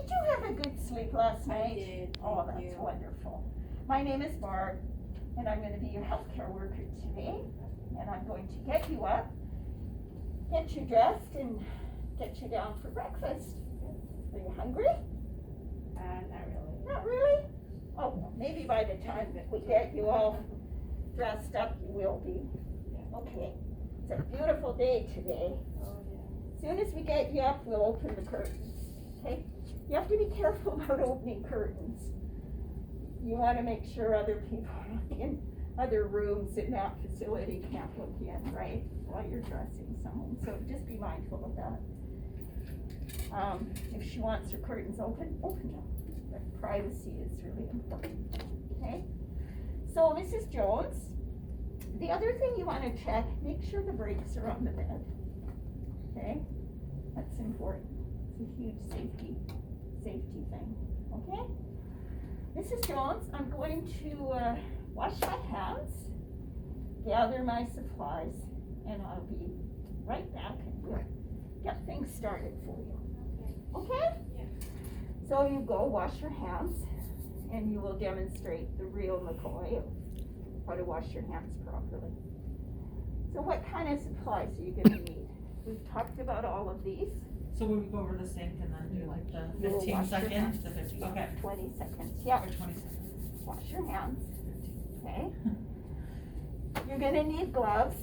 Did you have a good sleep last night? I did. Oh, Thank that's you. wonderful. My name is Barb, and I'm gonna be your healthcare worker today. And I'm going to get you up, get you dressed, and get you down for breakfast. Are you hungry? Not really. Not really? Oh, well, maybe by the time that we get you all dressed up, you will be. Okay, it's a beautiful day today. Oh, yeah. As soon as we get you up, we'll open the curtains, okay? You have to be careful about opening curtains. You wanna make sure other people in other rooms in that facility can't look in, right? While you're dressing someone, so just be mindful of that. If she wants her curtains open, open them. But privacy is really important, okay? So Mrs. Jones, the other thing you wanna check, make sure the brakes are on the bed, okay? That's important. It's a huge safety thing, okay? Mrs. Jones, I'm going to wash my hands, gather my supplies, and I'll be right back and we'll get things started for you. Okay? Yeah. So you go wash your hands and you will demonstrate the real McCoy of how to wash your hands properly. So what kind of supplies are you gonna need? We've talked about all of these. So will we go over the sink and then do like the You will 15 wash your seconds? hands. The 15, okay. 20 seconds, yeah. Or 20 seconds. Wash your hands, okay? You're gonna need gloves.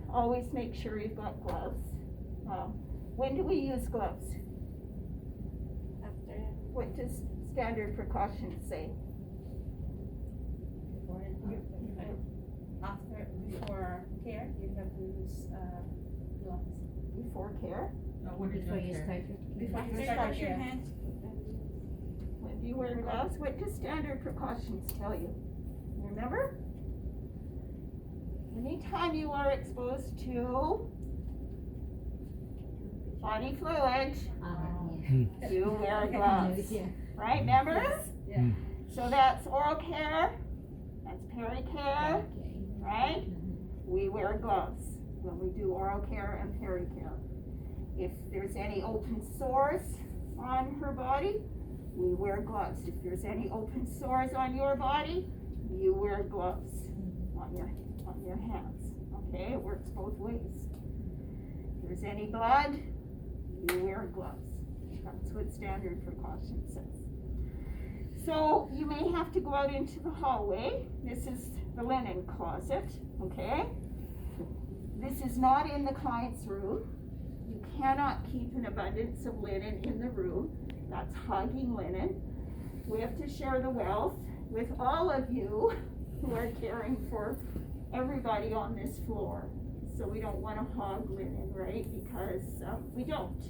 Always make sure you've got gloves. When do we use gloves? After. What does standard precautions say? Before care, you have to use gloves. Before care? No, when did Before you you care? start Before you Before start your your hands. hands. When do you wear gloves? What does standard precautions tell you? Remember? Anytime you are exposed to body fluid, you wear gloves, right? Remember? Yeah. So that's oral care, that's peri-care, right? We wear gloves when we do oral care and peri-care. If there's any open sores on her body, we wear gloves. If there's any open sores on your body, you wear gloves on your hands, okay? It works both ways. If there's any blood, you wear gloves. That's what standard precaution says. So you may have to go out into the hallway. This is the linen closet, okay? This is not in the client's room. You cannot keep an abundance of linen in the room. That's hogging linen. We have to share the wealth with all of you who are caring for everybody on this floor. So we don't want to hog linen, right? Because we don't.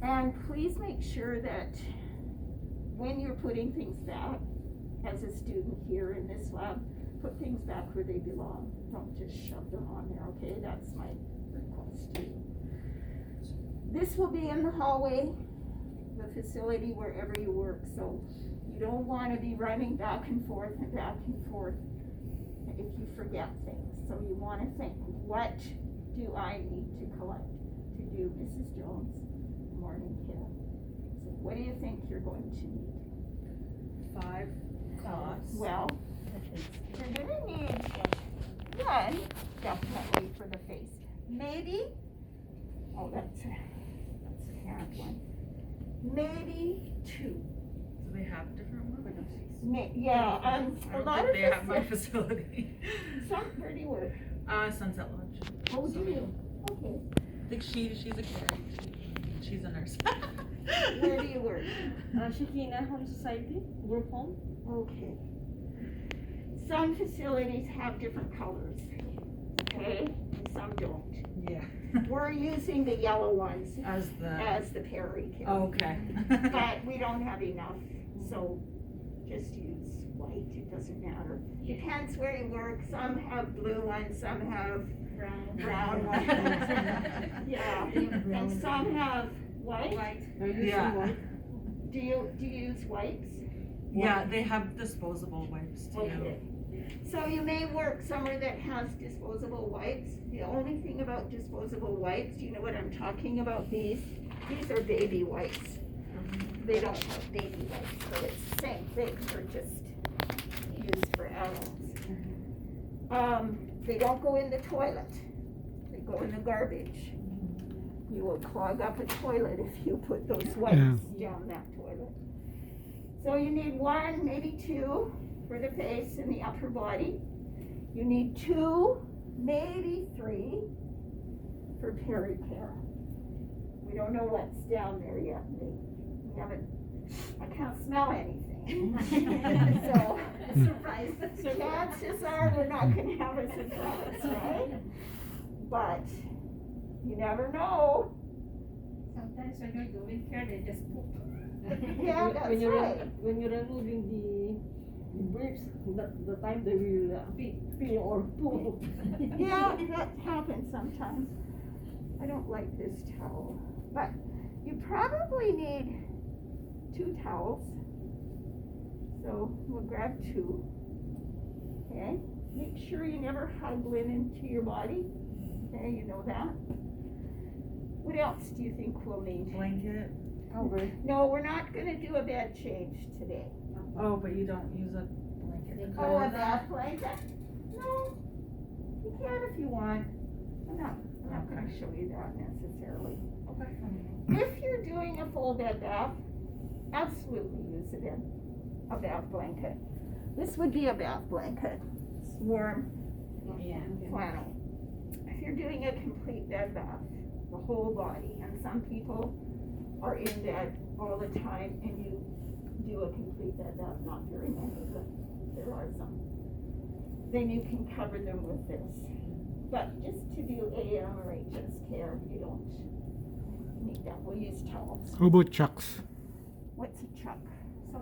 And please make sure that when you're putting things back, as a student here in this lab, put things back where they belong. Don't just shove them on there, okay? That's my request to you. This will be in the hallway, the facility, wherever you work, so you don't want to be running back and forth if you forget things. So you want to think, what do I need to collect to do Mrs. Jones' morning care? So what do you think you're going to need? 5 cloths. Well, you're gonna need one, definitely, for the face. Maybe, oh, that's a parent one. Maybe 2 Do they have different ones? for the face. Yeah, I a don't lot think of they have my this, facility. where do you work? Sunset Lodge. Oh, do you? Okay. I think she's a carer. She's a nurse. Where do you work? Shekina Home Society, group home. Okay. Some facilities have different colors, okay, and some don't. Yeah. We're using the yellow ones As the. peri-care. Oh, okay. But we don't have enough, so just use white, it doesn't matter. Depends where you work, some have blue ones, some have brown ones. Yeah, and some have white. Yeah. Do you use wipes? Yeah, they have disposable wipes too. Okay. So you may work somewhere that has disposable wipes. The only thing about disposable wipes, do you know what I'm talking about? These are baby wipes. they don't have baby wipes, so it's the same thing, they're just used for adults. They don't go in the toilet, they go in the garbage. You will clog up a toilet if you put those wipes down that toilet. So you need one, maybe two for the face and the upper body. You need two, maybe three for pericare. We don't know what's down there yet. We haven't, I can't smell anything. So, Surprise. chances are we're not gonna have a surprise, right? But you never know. Sometimes when you're doing care, they just poop. Yeah, that's right. When you're removing the briefs, the time they will pee or poo. Yeah, that happens sometimes. I don't like this towel, but you probably need 2 towels. So we'll grab 2. Okay, make sure you never hug linen to your body. Okay, you know that. What else do you think we'll need? Blanket. Okay. No, we're not gonna do a bed change today. Oh, but you don't use a blanket. to Oh, cover a that? bath blanket? No, you can if you want. I'm not gonna show you that necessarily. Okay. If you're doing a full bed bath, absolutely use it in a bath blanket. This would be a bath blanket. It's warm Yeah. flannel. If you're doing a complete bed bath, the whole body, and some people are in bed all the time and you do a complete bed bath, not very many, but there are some. Then you can cover them with this. But just to do AM or HS care, you don't need that. We'll use towels. How about chucks? What's a chuck?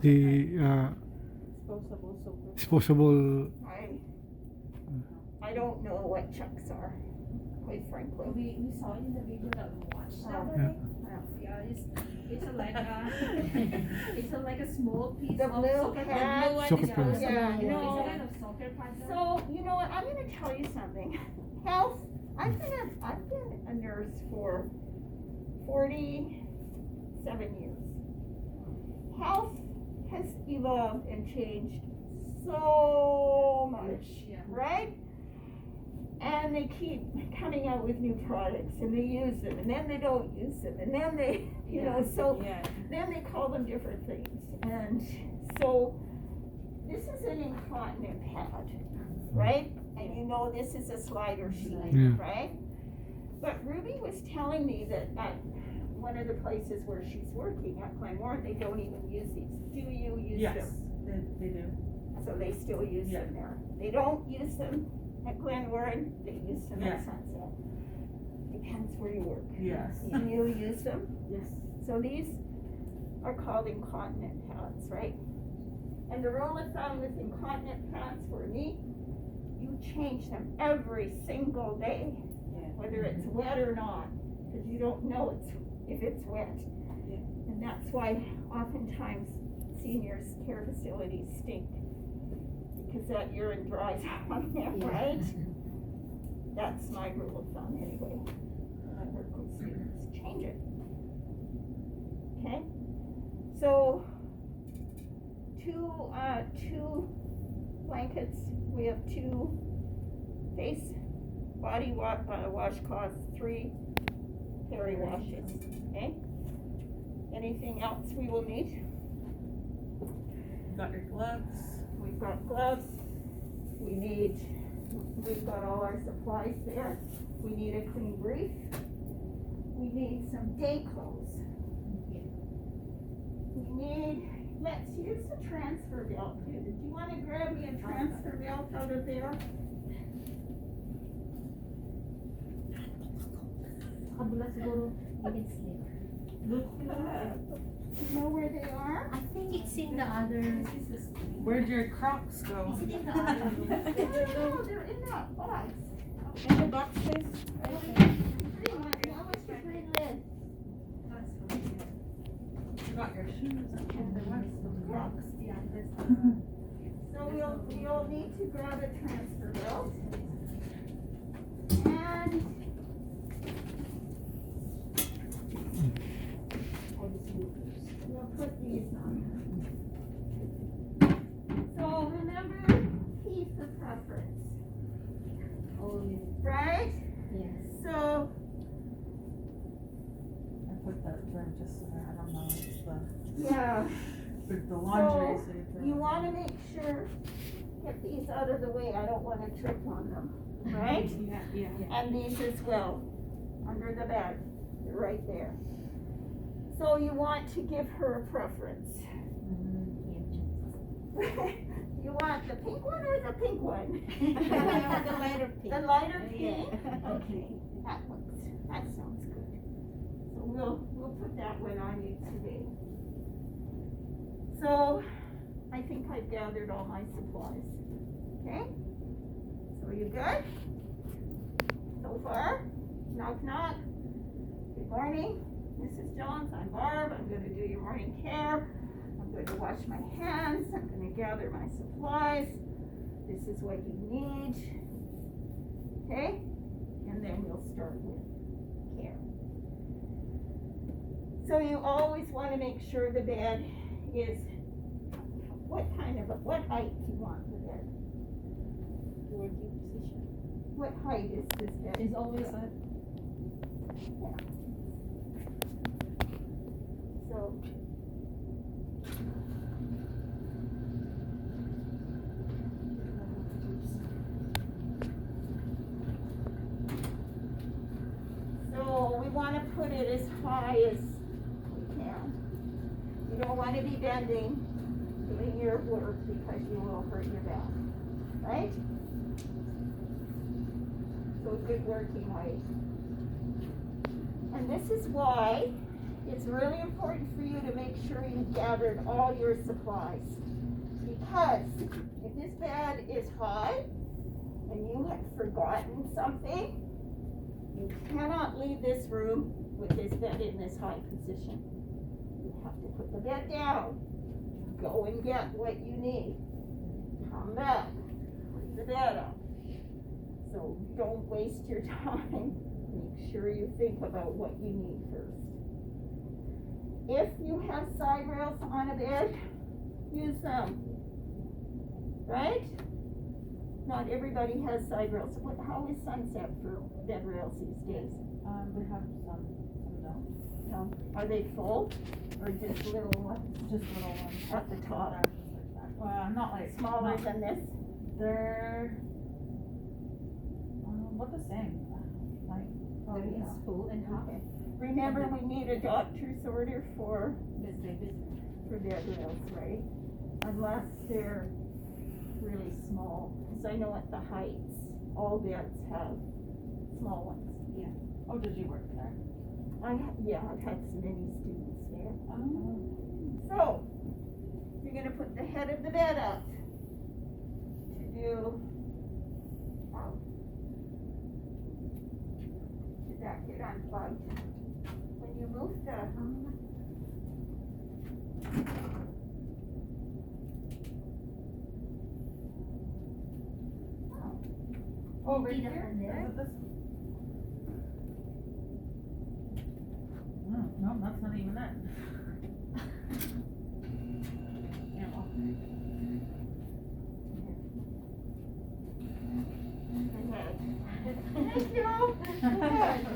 The Disposable soap. disposable. I don't know what chucks are, quite frankly. We saw in the video that we watched the Oh. other day. Yeah, it's a like it's a like a small piece The of blue soccer pad. pad. Blue one Soccer is pad. also- Yeah, it's no. a kind of soccer pad. So, you know what, I'm gonna tell you something. Health, I've been a nurse for 47 years. Health has evolved and changed so much, Yeah. right? And they keep coming out with new products and they use them and then they don't use them and then they, you know, so Yeah. then they call them different things. And so this is an incontinent pad, right? And you know this is a slider sheet, Yeah. right? But Ruby was telling me that at one of the places where she's working at Glenmore, they don't even use these. Do you use Yes, them? they do. So they still use them there. They don't use them at Glenwarren, they use them at Yeah. Sunset. Depends where you work. Yes. Do you use them? Yes. So these are called incontinent pads, right? And the rule of thumb with incontinent pads for me, you change them every single day, whether it's wet or not, because you don't know if it's wet. And that's why oftentimes seniors care facilities stink, because that urine dries on them, right? That's my rule of thumb anyway. I work with students, change it. Okay? So, two blankets, we have 2 face, body washcloths, 3 peri washes, okay? Anything else we will need? Got your gloves. We've got gloves, we've got all our supplies there. We need a clean brief. We need some day clothes. Let's use the transfer belt too. Did you wanna grab me a transfer belt out of there? Kabila siguro. You know where they are? I think it's in the other. Where'd your Crocs go? Is it in the other room? No, they're in that box. In the boxes. Pretty much, how much you bring this? You got your shoes. Crocs. Yeah, this. So we'll need to grab a transfer belt. And we'll put he's not. So remember, he's the preference, Oh, right? yes. So I put that there just so that I don't know, it's yeah, the laundry, So, so you throw you it want to in. make sure, get these out of the way. I don't want to trip on them, right? Yeah. And these as well, under the bed, they're right there. So you want to give her a preference. You want the pink one or the pink one? The lighter pink. The lighter Yeah. pink? Okay, that sounds good. So we'll put that one on you today. So I think I've gathered all my supplies. Okay? So you good? So far? Knock knock. Good morning, Mrs. Jones. I'm Barb. I'm going to do your morning care. I'm going to wash my hands. I'm going to gather my supplies. This is what you need. Okay? And then we'll start with care. So you always want to make sure the bed is what height do you want the bed? Working position. What height is this bed? It's always a So we want to put it as high as we can. You don't want to be bending doing your work because you will hurt your back, right? So a good working height. And this is why it's really important for you to make sure you've gathered all your supplies. Because if this bed is high and you have forgotten something, you cannot leave this room with this bed in this high position. You have to put the bed down. Go and get what you need. Come back. Put the bed up. So don't waste your time. Make sure you think about what you need first. If you have side rails on a bed, use them. Right? Not everybody has side rails. How is Sunset for bed rails these days? We have some don't. No. Are they full or just little ones Just little ones. at the top? They're just like that. Well, not like, Smaller not- than this? they're, what the same, like, Oh, it's yeah. full and half. Okay. Remember, we need a doctor's order for This way, this way. bed rails, right? Unless they're really small, because I know at the Heights, all beds have small ones. oh, did you work there? I've had so many students there. Oh. So, you're gonna put the head of the bed up to do, did that get unplugged? When you move the, Over Feet here? up in there. Is it this? No, that's not even it. Yeah, well, Thank you. Good.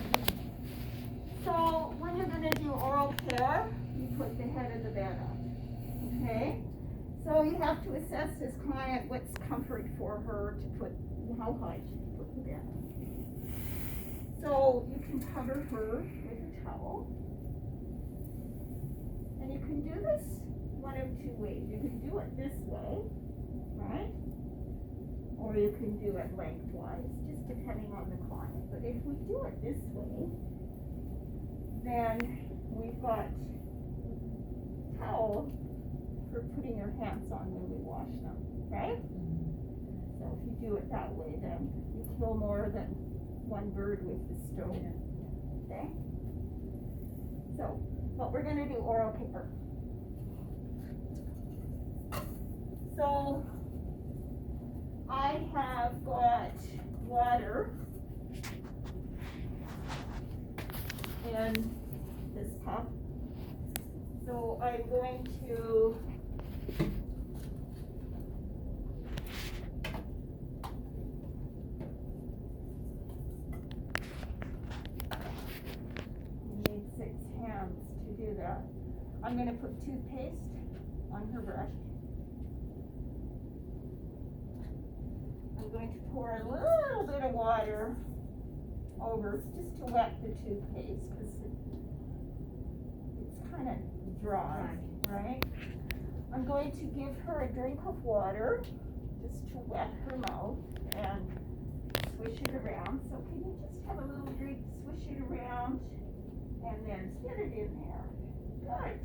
So when you're gonna do oral care, you put the head of the bed up, okay? So you have to assess this client what's comfort for her to put, how high she can put the bed. So you can cover her with a towel. And you can do this one of two ways. You can do it this way, right? Or you can do it lengthwise, just depending on the client. But if we do it this way, then we've got towel for putting your hands on when we wash them, right? So if you do it that way, then you kill more than one bird with the stone, okay? So, but we're gonna do oral care. So, I have got water in this cup. So I'm going to you need 6 hands to do that. I'm going to put toothpaste on her brush. I'm going to pour a little bit of water over just to wet the toothpaste because it's kind of dry, right? I'm going to give her a drink of water just to wet her mouth and swish it around. So can you just have a little drink, swish it around, and then get it in there. Good.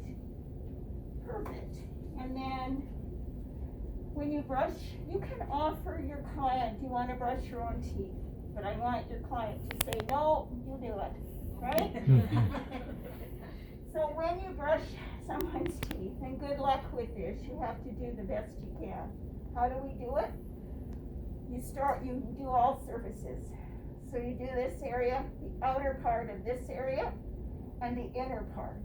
Perfect. And then when you brush, you can offer your client, you want to brush your own teeth, but I want your client to say, no, you do it, right? So when you brush someone's teeth, and good luck with this, you have to do the best you can. How do we do it? You do all surfaces. So you do this area, the outer part of this area, and the inner part.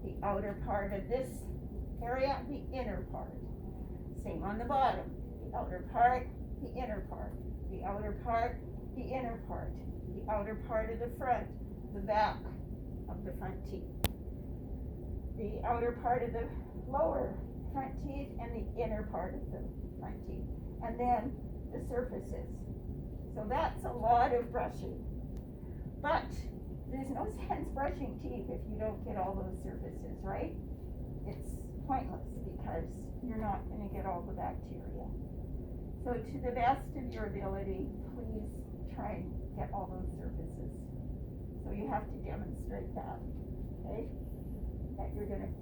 The outer part of this area, the inner part. Same on the bottom. The outer part, the inner part. The outer part, the inner part. The outer part of the front, the back of the front teeth. The outer part of the lower front teeth and the inner part of the front teeth. And then the surfaces. So that's a lot of brushing. But there's no sense brushing teeth if you don't get all those surfaces, right? It's pointless because you're not going to get all the bacteria. So to the best of your ability, please try and get all those surfaces. So you have to demonstrate that, okay? That you're going to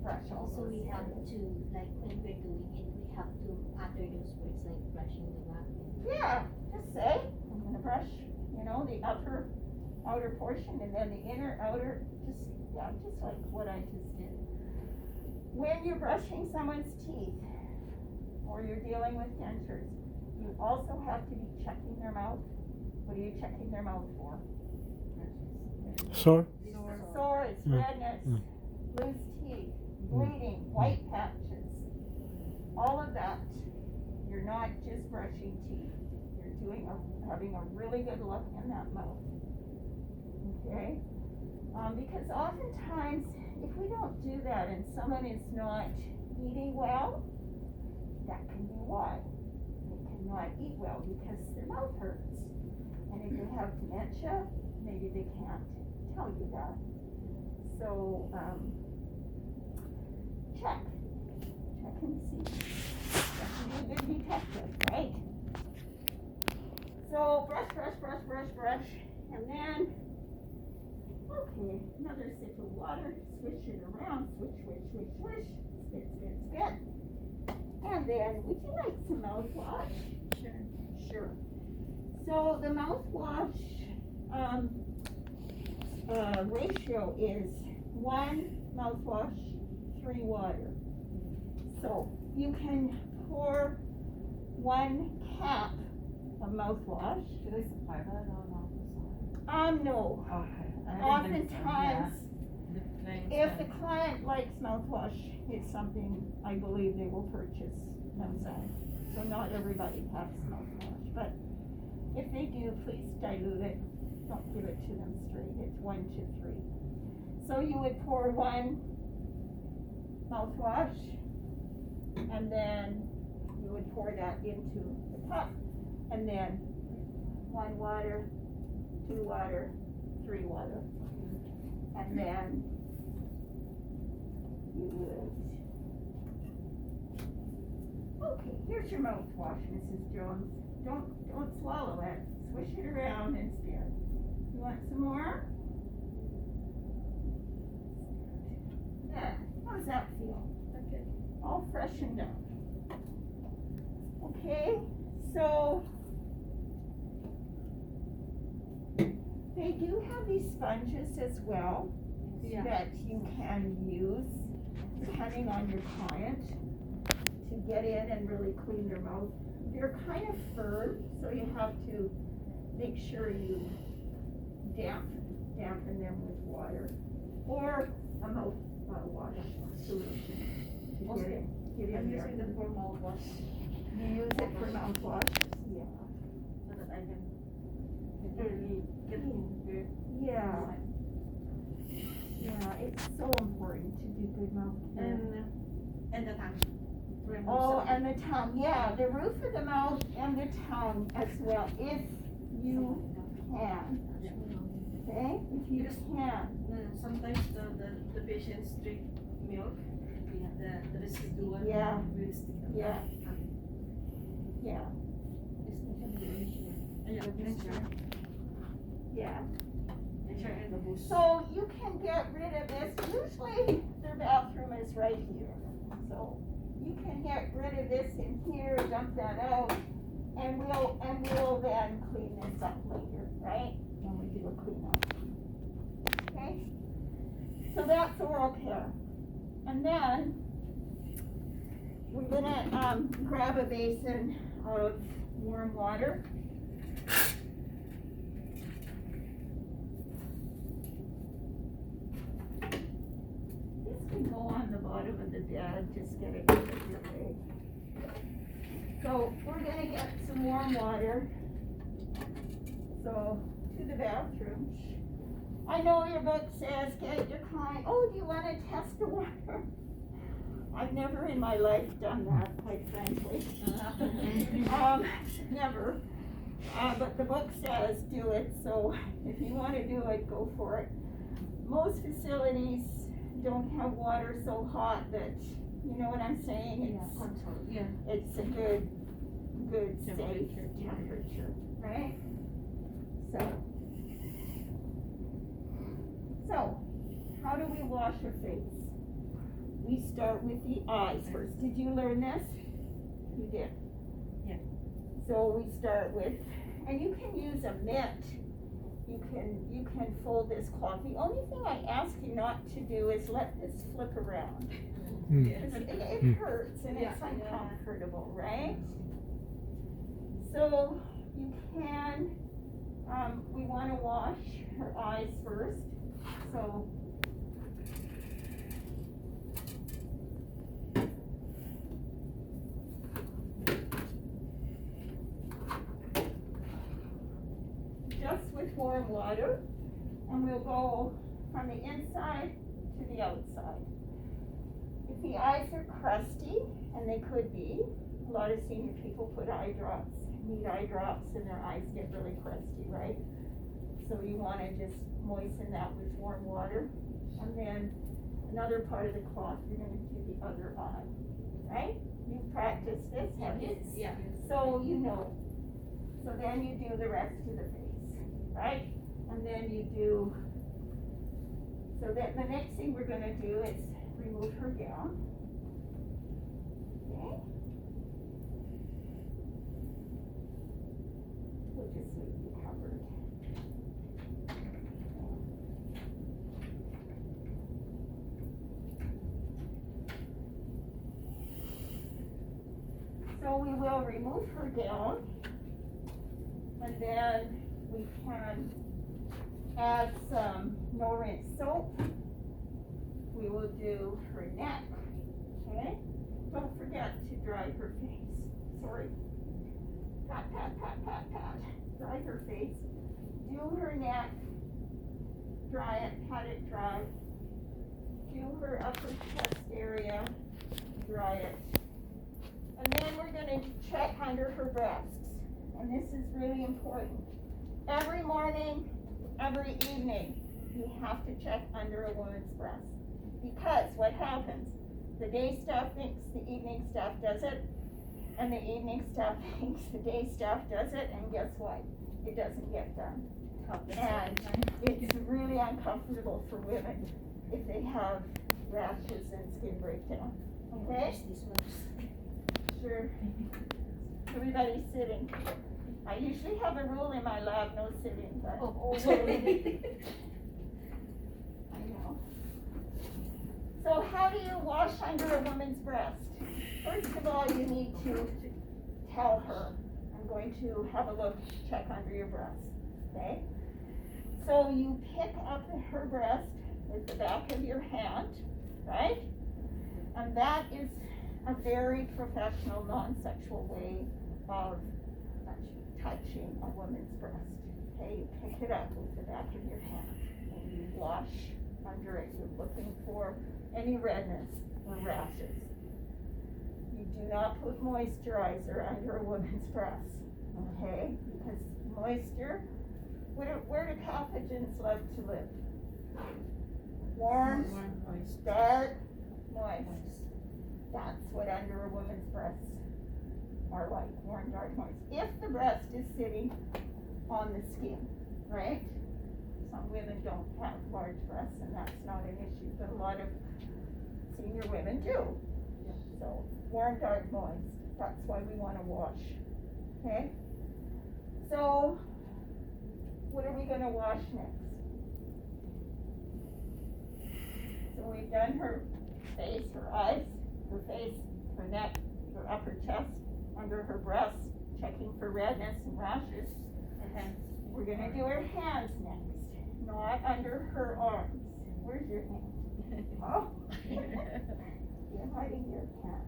brush all Also, those we have areas. to, like, when we're doing it, we have to utter those words like brushing the back. Yeah, just say, I'm going to brush, the outer portion, and then the inner, outer, just like what I just did. When you're brushing someone's teeth, or you're dealing with dentures, you also have to be checking their mouth. What are you checking their mouth for? Sore? Sores, redness, loose teeth, bleeding, white patches, all of that. You're not just brushing teeth. You're having a really good look in that mouth. Okay? Because oftentimes, if we don't do that and someone is not eating well, that can be why. They cannot eat well because their mouth hurts. And if they have dementia, maybe they can't tell you that. So, check and see. That can be a good detective, right? So, brush, and then, okay, another sip of water, swish it around, swish, spit. And then, would you like some mouthwash? Sure. So the mouthwash ratio is 1 mouthwash, 3 water. So you can pour 1 cap of mouthwash. Do they supply that on No. Okay. Oftentimes, Yeah. if the client likes mouthwash, it's something I believe they will purchase themselves. So not everybody has mouthwash, but if they do, please dilute it. Don't give it to them straight. It's 1 to 3. So you would pour 1 mouthwash, and then you would pour that into the cup, and then 1 water, 2 water, 3 water, and then you would. Okay, here's your mouthwash, Mrs. Jones. Don't swallow it. Swish it around and spit. You want some more? There. How does that feel? Okay. All freshened up. Okay, so they do have these sponges as well that you can use depending on your client to get in and really clean their mouth. They're kind of firm, so you have to make sure you dampen them with water. Or a mouth wash solution. To Okay. get I'm in there. using the formal wash You use it for mouthwash? Yeah. so that I can really get in Yeah. Yeah, it's so important to do good mouth care. and the tongue. Remove Oh, some- and the tongue, yeah, the roof of the mouth and the tongue as well, if you can, okay? If you can. Sometimes the patients drink milk, the residual Yeah. will stick on Yeah. the tongue. Yeah, Yeah, ensure, yeah. ensure and the boost. So you can get rid of this, usually their bathroom is right here. So you can get rid of this in here, dump that out, and we'll then clean this up later, right? When we do a cleanup. Okay? So that's oral care. And then we're gonna grab a basin of warm water. This can go on the bottom of the bed, just get it out of your way. So we're gonna get some warm water. So to the bathroom. I know your book says get your client, oh, do you wanna test the water? I've never in my life done that, quite frankly. Never. But the book says do it, so if you wanna do it, go for it. Most facilities don't have water so hot that, you know what I'm saying? It's a good safe temperature, right? So, how do we wash our face? We start with the eyes first. Did you learn this? You did. Yeah. So we start with, and you can use a mitt. You can fold this cloth. The only thing I ask you not to do is let this flip around. It hurts and it's uncomfortable, right? So you can, we want to wash her eyes first. So just with warm water, and we'll go from the inside to the outside. If the eyes are crusty, and they could be, a lot of senior people need eye drops, and their eyes get really crusty, right? So you want to just moisten that with warm water, and then another part of the cloth, you're going to do the other eye, right? You've practiced this, have you? Yeah. So you know. So then you do the rest of the face, right? And then you do, so then the next thing we're gonna do is remove her gown. Okay? We'll just leave you covered. So we will remove her gown, and then we can add some no rinse soap. We will do her neck, okay? Don't forget to dry her face. Sorry. Pat, pat, pat, pat, pat. Dry her face. Do her neck. Dry it, pat it dry. Do her upper chest area. Dry it. And then we're gonna check under her breasts. And this is really important. Every morning, every evening, you have to check under a woman's breast. Because what happens, the day staff thinks the evening staff does it, and the evening staff thinks the day staff does it, and guess what? It doesn't get done. And it's really uncomfortable for women if they have rashes and skin breakdown, okay? Sure. Everybody's sitting. I usually have a rule in my lab, no sitting, but. I know. So how do you wash under a woman's breast? First of all, you need to tell her, I'm going to have a look, check under your breast, okay? So you pick up her breast with the back of your hand, right? And that is a very professional, non-sexual way of touching a woman's breast. Okay, you pick it up with the back of your hand and you wash under it. You're looking for any redness or rashes. You do not put moisturizer under a woman's breast, okay? Because moisture, where do pathogens love to live? Warm, dark, moist. That's what under a woman's breasts are like, warm, dark, moist. If the breast is sitting on the skin, right? Some women don't have large breasts and that's not an issue, but a lot of senior women do. So, warm, dark, moist. That's why we want to wash. Okay? So, what are we going to wash next? So we've done her face, her eyes, her face, her neck, her upper chest, under her breasts, checking for redness and rashes. We're going to do her hands next, not under her arms. Where's your hand? Oh, you're hiding your hand.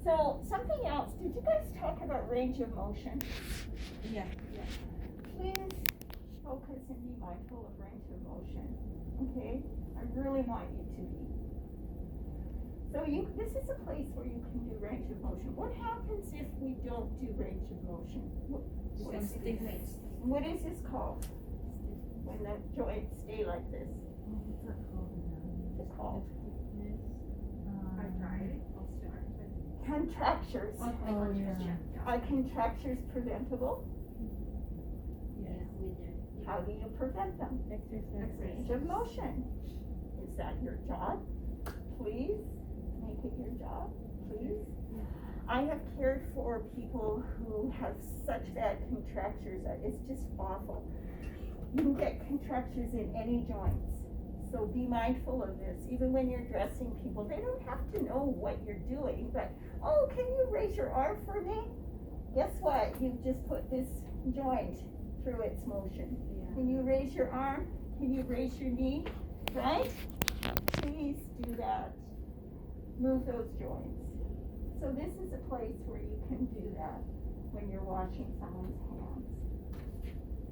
So something else, did you guys talk about range of motion? Yeah. Please focus and be mindful of range of motion, okay? I really want you to be. So this is a place where you can do range of motion. What happens if we don't do range of motion? What is this called? When the joints stay like this? It's called contractures. Oh, yeah. Are contractures preventable? How do you prevent them? Range of motion. Is that your job? Please make it your job, please. I have cared for people who have such bad contractures that it's just awful. You can get contractures in any joints. So be mindful of this. Even when you're dressing people, they don't have to know what you're doing, but, oh, can you raise your arm for me? Guess what? You've just put this joint through its motion. Can you raise your arm? Can you raise your knee? Right? Please do that. Move those joints. So this is a place where you can do that when you're washing someone's hands.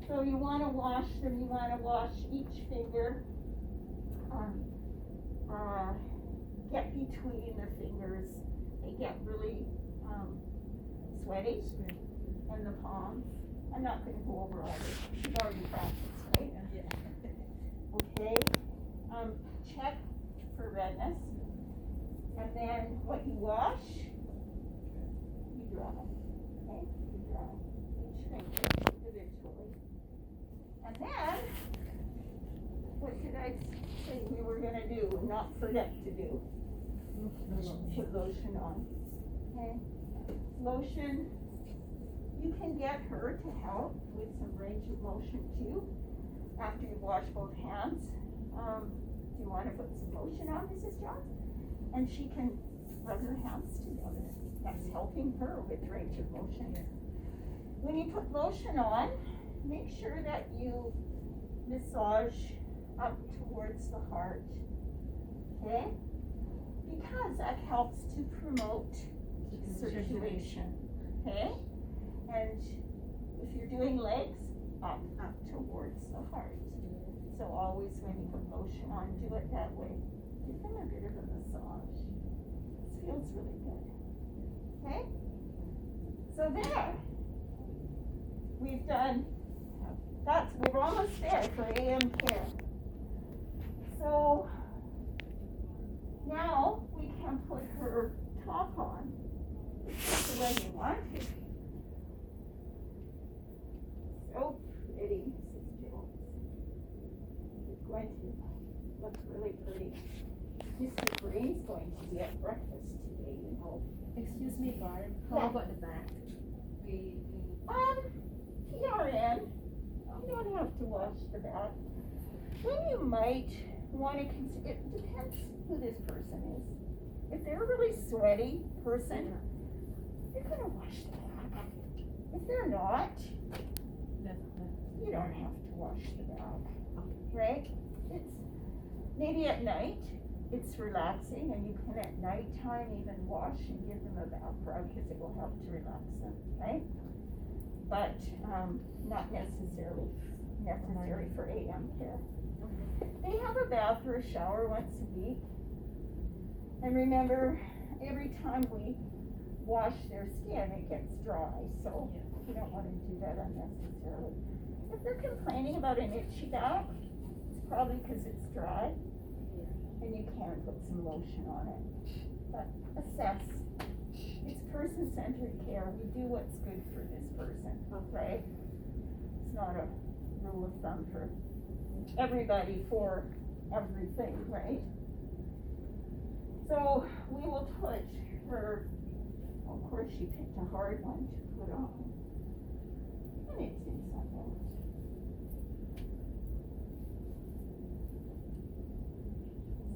So you want to wash them, you want to wash each finger. Get between the fingers. They get really sweaty in the palms. I'm not going to go over all this. You've already practiced, right? Okay. Check for redness. And then what you wash, you dry. Okay? You dry each finger individually. And then, what did I say we were going to do, not forget to do? Put lotion on. Okay? Lotion, you can get her to help with some range of motion too, after you wash both hands. Do you want to put some lotion on, Mrs. Jones? And she can rub her hands together. That's helping her with range of motion. When you put lotion on, make sure that you massage up towards the heart, okay? Because that helps to promote circulation, okay? And if you're doing legs, up towards the heart. So always when you put lotion on, do it that way. Give them a bit of a massage. This feels really good. Okay? So there. We've done, we're almost there for AM care. So now we can put her top on the way you want it. So pretty, Mrs. Jones. It's going to look really pretty. Mr. Green's going to be at breakfast today, you know. Excuse me, Barb. How Yeah. about the back? PRN, you don't have to wash the back. Then you might want to consider, it depends who this person is. If they're a really sweaty person, you're going to wash the back. If they're not, you don't have to wash the back, right? Maybe at night, it's relaxing, and you can at nighttime even wash and give them a bath rub because it will help to relax them, right? But not necessary for AM care. They have a bath or a shower once a week. And remember, every time we wash their skin, it gets dry, so you don't want to do that unnecessarily. If they're complaining about an itchy back, it's probably because it's dry, and you can put some lotion on it. But assess. It's person-centered care. We do what's good for this person, right? It's not a rule of thumb for everybody for everything, right? So we will put her, of course she picked a hard one to put on. And it's inside out.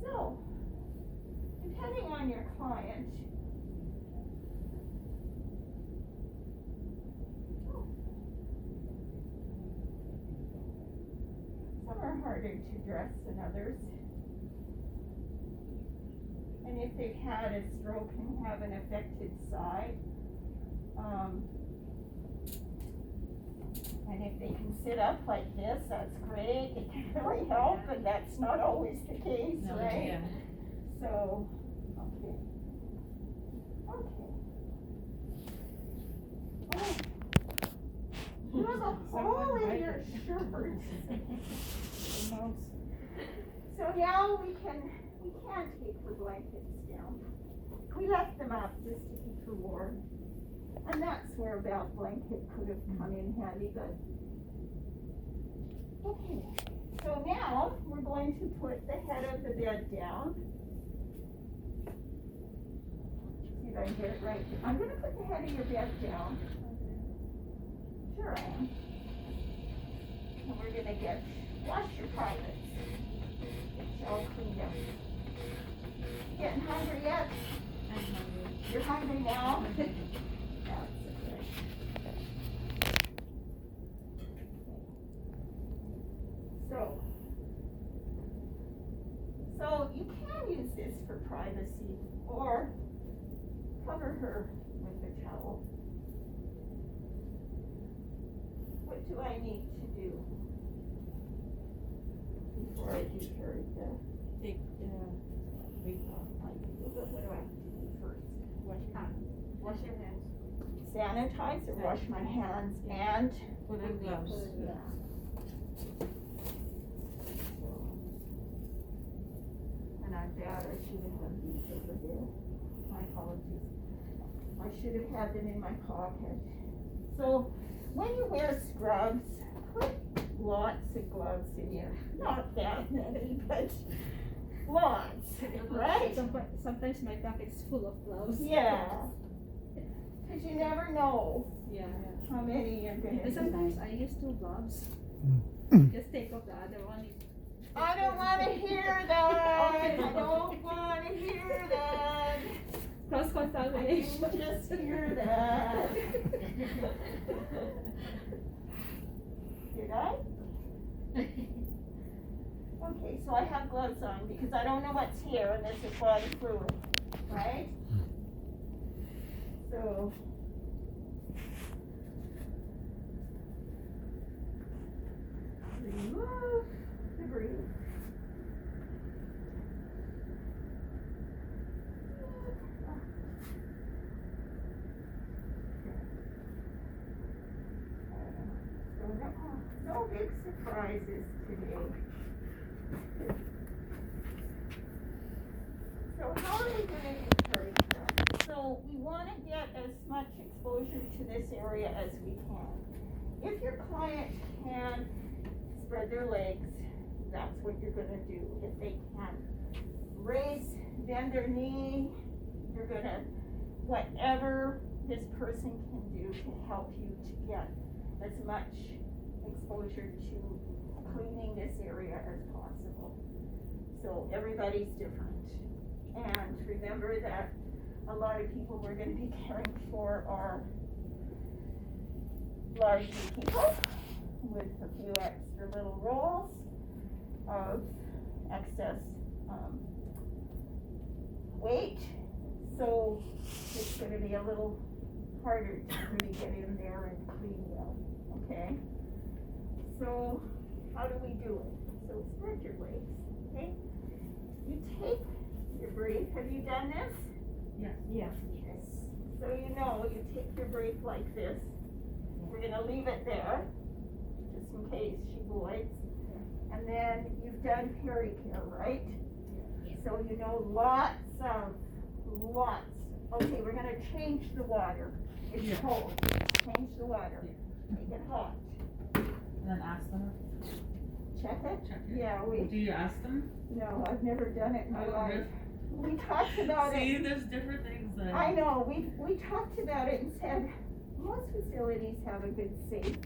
So, depending on your client, some are harder to dress than others. And if they've had a stroke and have an affected side, and if they can sit up like this, that's great, it can really help, but that's not always the case, No, right? yeah. So, okay. Oh. You have a hole in your shirt. So now we can take her blankets down. We left them up just to keep her warm. And that's where a bath blanket could have come in handy, but. Okay, so now we're going to put the head of the bed down. See if I can get it right. I'm going to put the head of your bed down. Sure I am. And we're going to wash your privates. It's all cleaned up. Getting hungry yet? I'm hungry. You're hungry now? That's okay. So you can use this for privacy or cover her with a towel. What do I need to do before I do carry care? Take wig off. What do I have to do first? Wash your hands. Sanitize or wash my hands and Put on gloves. yeah. And I'm bad, I should have had these over here. My apologies. I should have had them in my pocket. So when you wear scrubs, put lots of gloves in here. Not that many, but lots, right? Sometimes my back is full of gloves. Yeah. Because you never know Yeah. how many you're gonna And need. sometimes I use 2 gloves. Just take off the other one. I don't want to hear that. I don't want to hear that. Cross I contamination. didn't just hear that. Did I? Okay, so I have gloves on because I don't know what's here and this is body fluid, right? So. Remove debris. No big surprises today. So how are we going to encourage that? So we want to get as much exposure to this area as we can. If your client can spread their legs, that's what you're going to do. If they can bend their knee, you're going to, whatever this person can do to help you to get as much exposure to cleaning this area as possible. So everybody's different. And remember that a lot of people we're going to be caring for are larger people with a few extra little rolls of excess, weight, so it's gonna be a little harder to really get in there and clean well, okay? So, how do we do it? So spread your legs, okay? You take your brief, have you done this? Yeah. Yes. So you know, you take your brief like this, we're gonna leave it there, just in case she voids. And then you've done pericare, right? Yes. So you know lots, okay, we're gonna change the water, it's Yeah. cold, change the water, make it hot, And then ask them. check it? Check it. Yeah, Do you ask them? no, I've never done it in my Oh, life. We talked about See, it, there's different things that. I know, we talked about it and said, most facilities have a good safe.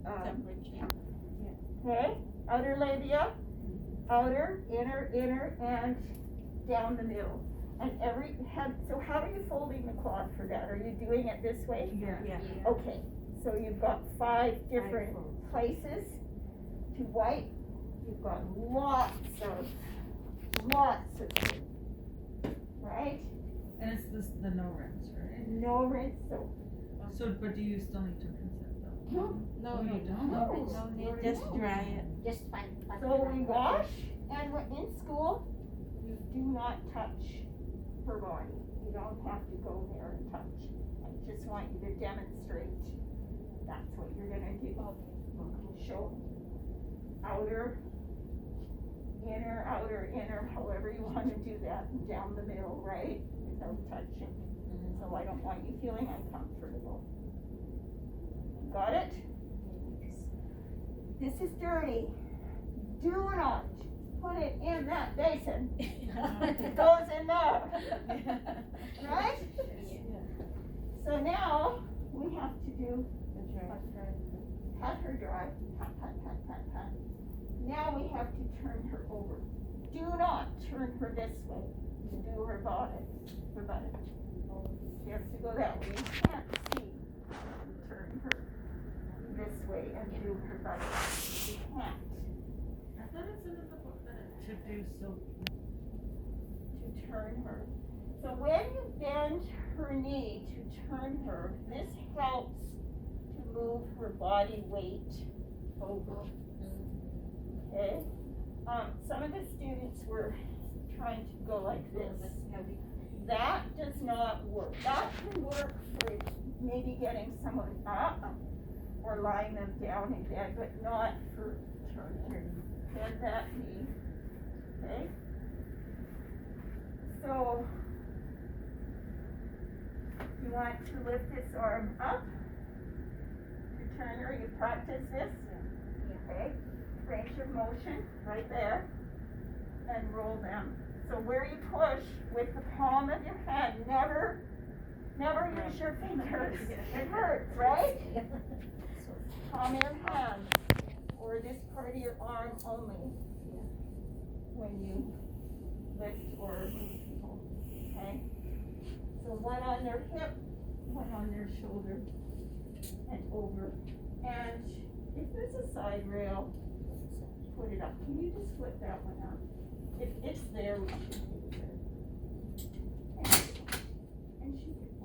Temperature. Okay, outer labia, outer, inner, and down the middle. And so how are you folding the cloth for that? Are you doing it this way? Yeah. Okay, so you've got 5 different places to wipe. You've got lots of food, right? And it's the no rinse, right? No rinse soap. So, but do you still need to rinse it though? No. No, you don't. No need, just dry it. Just fine. So we wash, and we're in school, you do not touch her body. You don't have to go there and touch. I just want you to demonstrate that's what you're gonna do. Okay. Show outer, inner, however you wanna do that, and down the middle, right? Without touching. So I don't want you feeling uncomfortable. Got it? This is dirty. Do not put it in that basin. It goes in there, right? So now we have to do pat her dry, pat. Now we have to turn her over. Do not turn her this way to do her bottom. She has to go that way. You can't see. Turn her this way and do her bottom. You can't. I thought it said in the book that it should do so. To turn her. So when you bend her knee to turn her, this helps to move her body weight over. Okay? Some of the students were trying to go like this. That does not work. That can work for maybe getting someone up or lying them down in bed, but not for turning. Bend that knee. Okay? So, you want to lift this arm up to turn her. You practice this. Okay? Range of motion right there. And roll them. So where you push with the palm of your hand, never use your fingers. It hurts, right? Palm of your hand, or this part of your arm only when you lift or move people, okay? So one on their hip, one on their shoulder, and over. And if there's a side rail, put it up. Can you just flip that one up? If it's there, we should put it there. And she